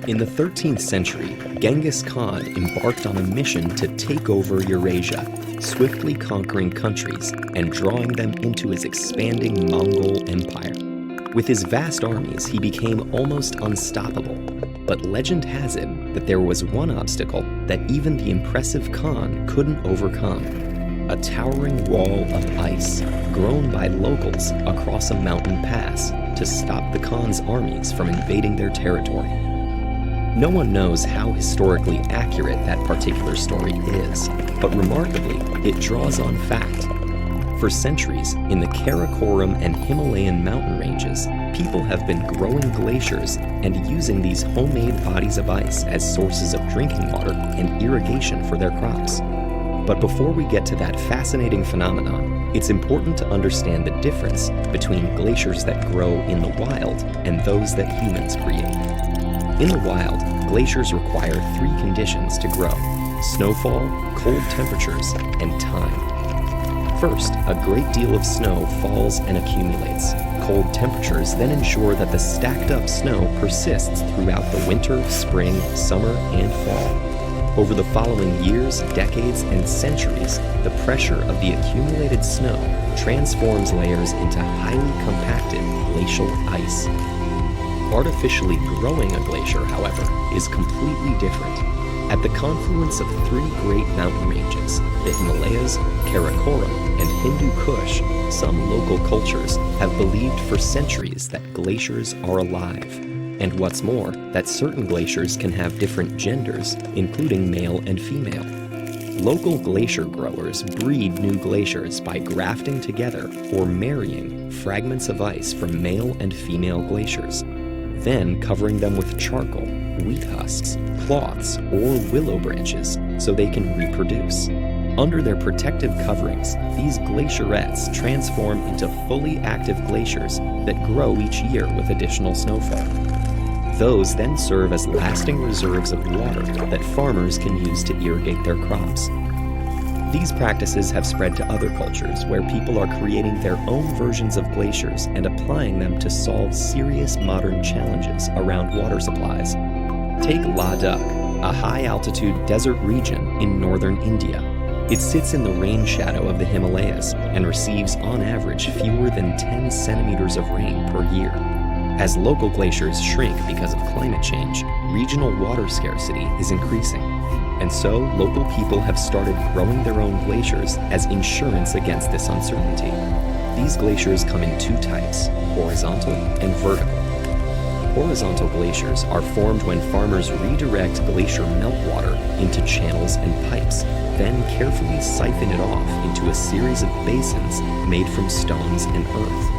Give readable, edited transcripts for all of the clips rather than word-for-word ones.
In the 13th century, Genghis Khan embarked on a mission to take over Eurasia, swiftly conquering countries and drawing them into his expanding Mongol Empire. With his vast armies, he became almost unstoppable. But legend has it that there was one obstacle that even the impressive Khan couldn't overcome: a towering wall of ice grown by locals across a mountain pass to stop the Khan's armies from invading their territory. No one knows how historically accurate that particular story is, but remarkably, it draws on fact. For centuries, in the Karakoram and Himalayan mountain ranges, people have been growing glaciers and using these homemade bodies of ice as sources of drinking water and irrigation for their crops. But before we get to that fascinating phenomenon, it's important to understand the difference between glaciers that grow in the wild and those that humans create. In the wild, glaciers require three conditions to grow: snowfall, cold temperatures, and time. First, a great deal of snow falls and accumulates. Cold temperatures then ensure that the stacked up snow persists throughout the winter, spring, summer, and fall. Over the following years, decades, and centuries, the pressure of the accumulated snow transforms layers into highly compacted glacial ice. Artificially growing a glacier, however, is completely different. At the confluence of three great mountain ranges, the Himalayas, Karakoram, and Hindu Kush, some local cultures have believed for centuries that glaciers are alive. And what's more, that certain glaciers can have different genders, including male and female. Local glacier growers breed new glaciers by grafting together or marrying fragments of ice from male and female glaciers, then covering them with charcoal, wheat husks, cloths, or willow branches so they can reproduce. Under their protective coverings, these glacierettes transform into fully active glaciers that grow each year with additional snowfall. Those then serve as lasting reserves of water that farmers can use to irrigate their crops. These practices have spread to other cultures where people are creating their own versions of glaciers and applying them to solve serious modern challenges around water supplies. Take Ladakh, a high-altitude desert region in northern India. It sits in the rain shadow of the Himalayas and receives on average fewer than 10 centimeters of rain per year. As local glaciers shrink because of climate change, regional water scarcity is increasing. And so, local people have started growing their own glaciers as insurance against this uncertainty. These glaciers come in two types: horizontal and vertical. Horizontal glaciers are formed when farmers redirect glacier meltwater into channels and pipes, then carefully siphon it off into a series of basins made from stones and earth.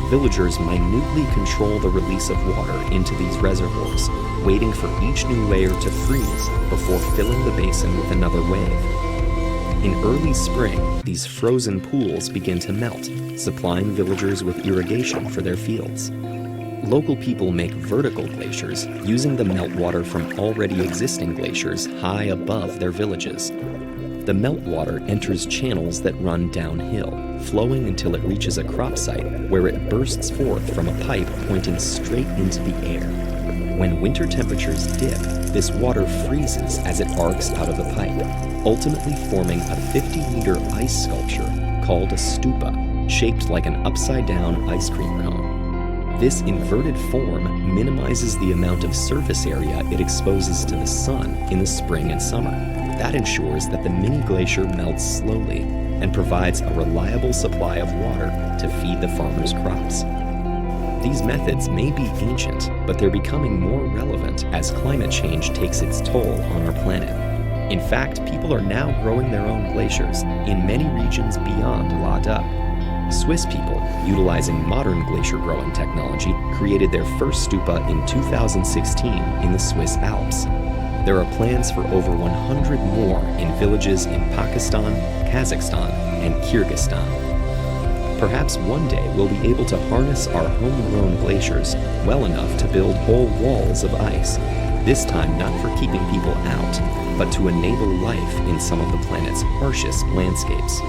Villagers minutely control the release of water into these reservoirs, waiting for each new layer to freeze before filling the basin with another wave. In early spring, these frozen pools begin to melt, supplying villagers with irrigation for their fields. Local people make vertical glaciers using the meltwater from already existing glaciers high above their villages. The meltwater enters channels that run downhill, flowing until it reaches a crop site where it bursts forth from a pipe pointing straight into the air. When winter temperatures dip, this water freezes as it arcs out of the pipe, ultimately forming a 50-meter ice sculpture called a stupa, shaped like an upside-down ice cream cone. This inverted form minimizes the amount of surface area it exposes to the sun in the spring and summer. That ensures that the mini glacier melts slowly and provides a reliable supply of water to feed the farmers' crops. These methods may be ancient, but they're becoming more relevant as climate change takes its toll on our planet. In fact, people are now growing their own glaciers in many regions beyond Ladakh. Swiss people, utilizing modern glacier growing technology, created their first stupa in 2016 in the Swiss Alps. There are plans for over 100 more in villages in Pakistan, Kazakhstan, and Kyrgyzstan. Perhaps one day we'll be able to harness our homegrown glaciers well enough to build whole walls of ice, this time not for keeping people out, but to enable life in some of the planet's harshest landscapes.